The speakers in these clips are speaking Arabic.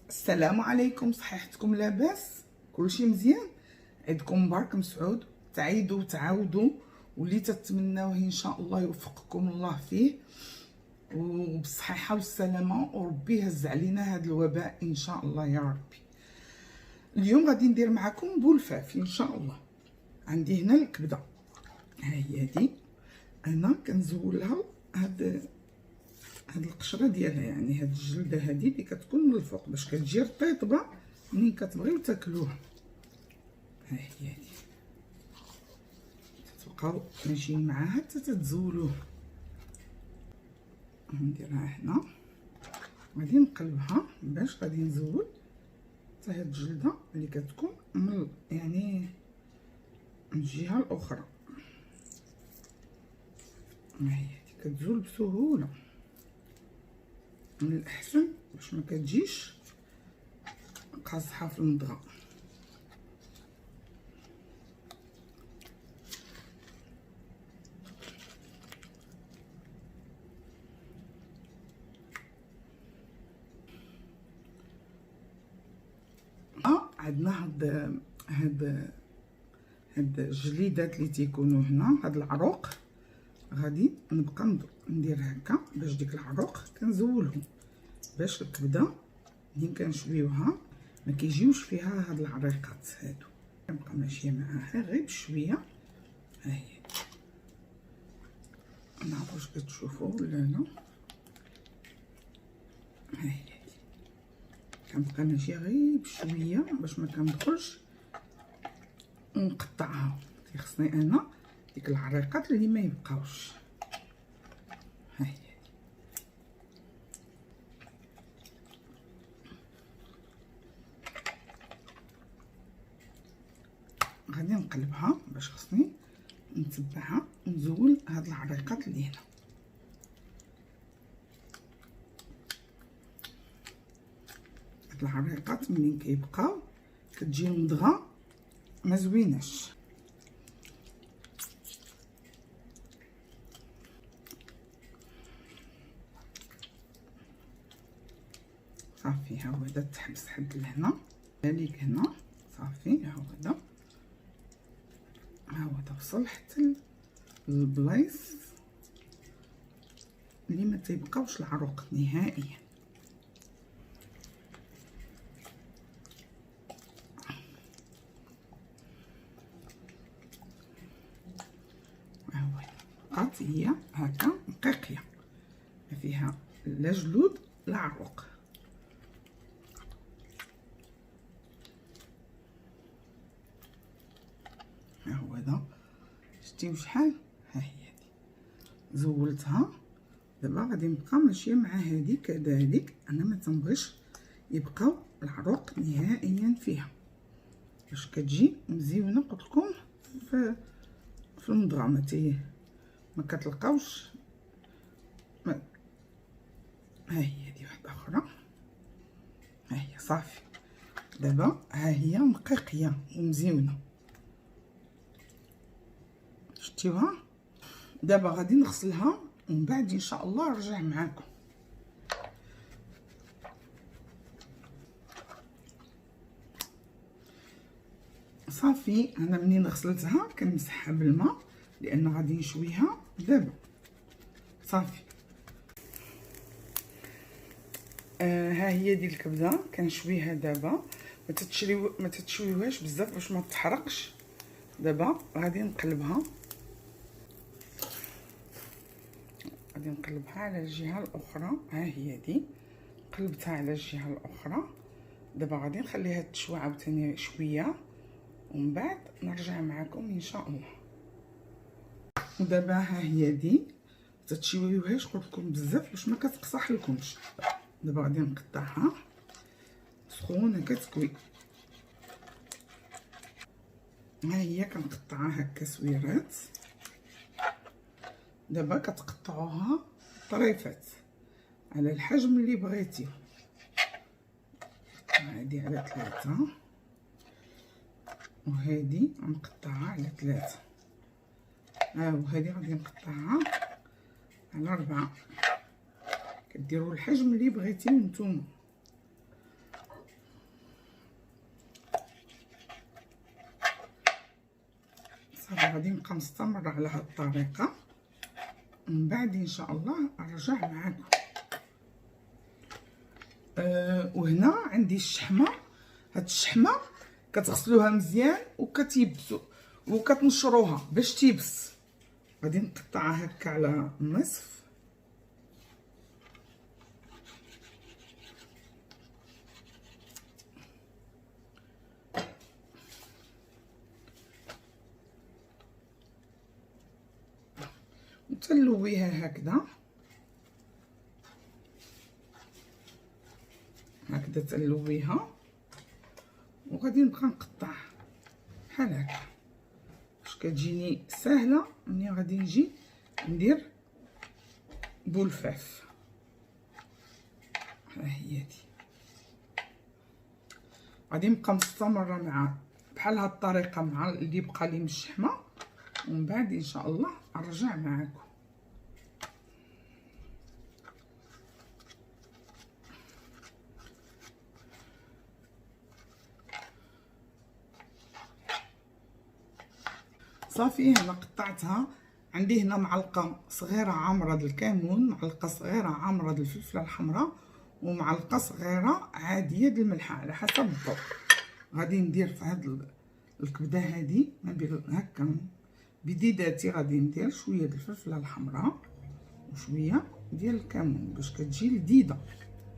السلام عليكم، صحيحتكم لاباس؟ كلشي مزيان؟ عيدكم مبارك مسعود، تعيدوا وتعاودوا واللي تتمناوه ان شاء الله يوفقكم الله فيه وبالصحه والسلامه، وربي يهز علينا هذا الوباء ان شاء الله يا ربي. اليوم غادي ندير معكم بولفاف ان شاء الله. عندي هنا الكبده، ها هي هذه، انا كنزولها هاد القشره ديالها، يعني هاد الجلده هذه اللي كتكون من الفوق باش كتجي رطيبه منين كتبغيو تاكلوها. ها هي هذه تبقاو ماشيين معاها حتى تتزولوها. نديرها هنا، غادي نقلبها باش غادي نزول حتى هاد الجلده اللي كتكون من يعني من الجهه الاخرى. ها هي كتزول بسهوله، من الاحسن باش ما كتجيش قاصحه في المضغه. عندنا هاد الجليدات اللي تيكونوا هنا، هاد العروق غادي نبقى ندير هكا باش ديك العروق كنزولهم، باش الكبده ملي كنشويوها ما كيجيوش فيها هاد العريقات هادو. كنبقى ماشيه معاها غير بشويه. ها هي، نعرف واش كتشوفوا ولا لا. ها هي كنبقى ماشيه غير بشويه باش ما كندخلش ونقطعها. خصني انا ديك العريقات اللي ما يبقاوش. ها هي غادي نقلبها باش خصني نتبعها ونزول هاد العريقات اللي هنا. هاد العريقات منين كيبقاو كتجي المضغه ما زويناش. صافي، ها هو هذا تحبس حد لهنا، هاليك هنا صافي. ها هو هذا، ها هو هذا وصل حتى البلايص اللي ما تيبقاوش العروق نهائيا. ها هو بقات هي هكا نقيقيه، ما فيها لا جلود لا عروق. ها هو هذا، شتيو شحال؟ ها هي هذه زولتها. دابا غادي نبقى ماشيه مع هذه كذلك، انا ما تنبغيش يبقاو العروق نهائيا فيها باش كتجي مزيونه. قلت لكم في المضغه ما كتلقاوش ها هي هذه واحده اخرى. ها هي صافي، دابا ها هي نقيقيه ومزيونه، شتيوها. دابا غادي نغسلها ومن بعد ان شاء الله نرجع معاكم. صافي، انا منين غسلتها كنمسحها بالماء لان غادي نشويها دابا. صافي، ها هي ديال الكبده كنشويها دابا. ما تتشويوهاش بزاف باش ما تحرقش. دابا غادي نقلبها، غادي نقلبها على الجهه الاخرى. ها هي دي قلبتها على الجهه الاخرى. دابا غادي نخليها تشوي عاوتاني شويه ومن بعد نرجع معكم ان شاء الله. ودابا ها هي دي تتشويوهاش قلت لكم بزاف باش ما كتقصح لكمش. دابا غادي نقطعها سخونه كتكوي. ها هي كنقطعها هكا سويرات. دابا كتقطعوها طريفات على الحجم اللي بغيتي. هادي على 3 وهادي نقطعها على 3. وهادي غادي نقطعها على 4. كديروا الحجم اللي بغيتيو نتوما. غادي نبقى مستمره على هاد الطريقه، من بعد ان شاء الله نرجع معكم. وهنا عندي الشحمه. هاد الشحمه كتغسلوها مزيان وكتيبسوا وكتنشروها باش تيبس. غادي نقطعها هكا على النصف. وتلويها هكذا تلويها، وغادي نبقى نقطع بحال هكا باش كتجيني ساهله ملي غادي نجي ندير بولفاف. ها هي دي. غادي نبقى مستمره مع بحال هاد الطريقه مع اللي بقى لي من الشحمه، ومن بعد ان شاء الله نرجع معكم. صافي هنا قطعتها. عندي هنا معلقه صغيره عامره د الكمون، معلقه صغيره عامره د الفلفله الحمراء، ومعلقه صغيره عاديه د الملحه على حسب الذوق. غادي ندير في هاد الكبده هادي هكا بديداتي، غادي ندير شويه د الفلفله الحمراء وشويه ديال الكمون باش كتجي لذيذه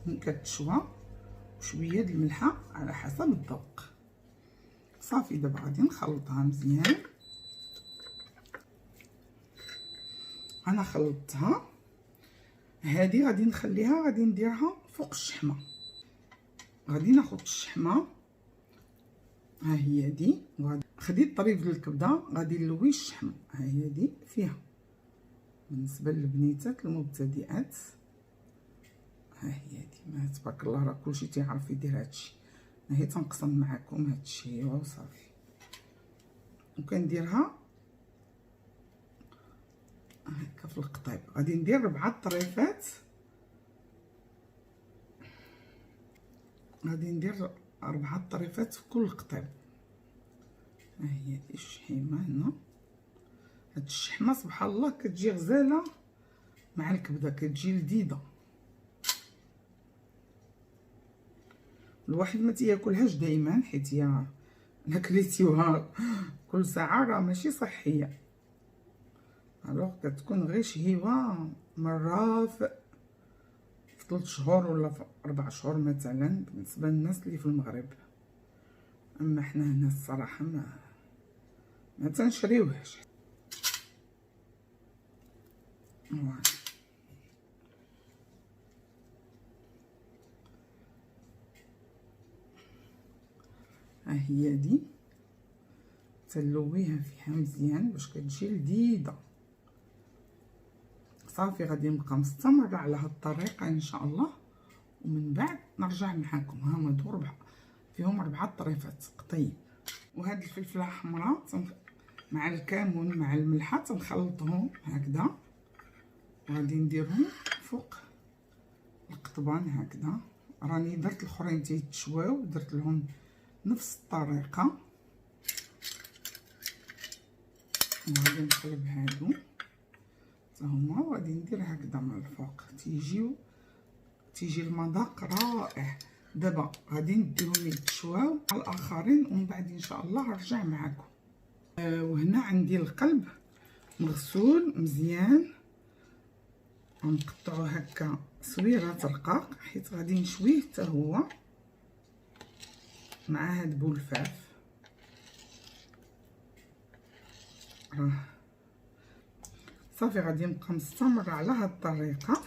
من كتشوى، وشويه د الملحه على حسب الذوق. صافي دابا غادي نخلطها مزيان. انا خلطتها. هذه غادي نخليها، غادي نديرها فوق الشحمه. غادي ناخذ الشحمه، ها هي دي، وغادي خديت الطريف ديال الكبده، غادي نلوي الشحمه. ها هي دي فيها بالنسبه للبنيتات المبتدئات. ها هي دي، ما تبارك الله راه كلشي تيعرف يدير هادشي. هي تنقسم معكم هادشي وصافي. وكنديرها هكا في القطيب. غادي ندير 4 طريفات، غادي ندير 4 طريفات في كل قطيب. ها هي دي الشحيمه هنا. هاد الشحمه سبحان الله كتجي غزاله مع الكبده، كتجي لذيذه. الواحد ما تياكلهاش دائما حيت هي كليتيوها كل ساعه راه ماشي صحيه. الوغ كتكون غير شهيوه مره في 3 شهور ولا في 4 شهور مثلا بالنسبه للناس اللي في المغرب. اما حنا هنا الصراحه ما تنشريوهاش. ها هي دي، تلويها فيها مزيان باش كتجي لذيذه. صافي غادي نبقى مستمره على هاد الطريقه ان شاء الله، ومن بعد نرجع معكم. ها هما دور فيهم 4 طريفات قطيب. وهاد الفلفله الحمراء مع الكمون مع الملحه تنخلطهم هكذا، وغادي نديرهم فوق القطبان هكذا. راني درت الاخرين تيتشواو، درت لهم نفس الطريقه. وغادي نقلب هادو حتى هما، وغادي ندير هكذا من الفوق. تيجي المذاق رائع. دابا غادي نديهم يتشواو على الاخرين، ومن بعد ان شاء الله نرجع معكم. وهنا عندي القلب مغسول مزيان، غنقطعو هكا صويرات رقاق حيت غادي نشويه حتى هو مع هاد بولفاف. صافي غادي نبقى مستمر على هاد الطريقه،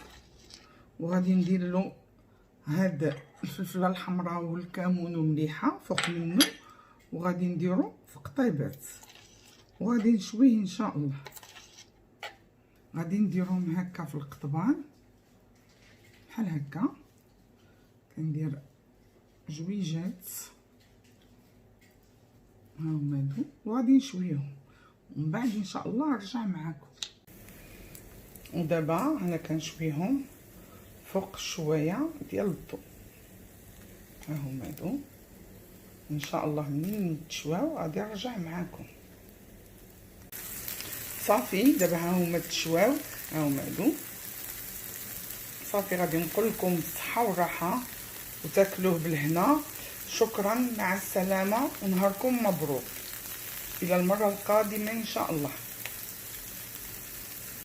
وغادي ندير له هاد الفلفله الحمراء والكمون والمليحه فوق منه، وغادي نديرو في قطيبات وغادي نشويه ان شاء الله. غادي نديرهم هكا في القطبان بحال هكا، كندير جويجات ها هما هادو، وغادي نشويهم ومن بعد ان شاء الله نرجع معكم. ودابا انا كنشويهم فوق الشوايه ديال الضو. ها هما هادو ان شاء الله منين يتشواو غادي نرجع معكم. صافي دابا ها هما تشواو، ها هما هادو صافي. غادي نقول لكم بالصحه والراحه وتاكلوه بالهنا. شكرا، مع السلامه ونهاركم مبروك، الى المره القادمه ان شاء الله.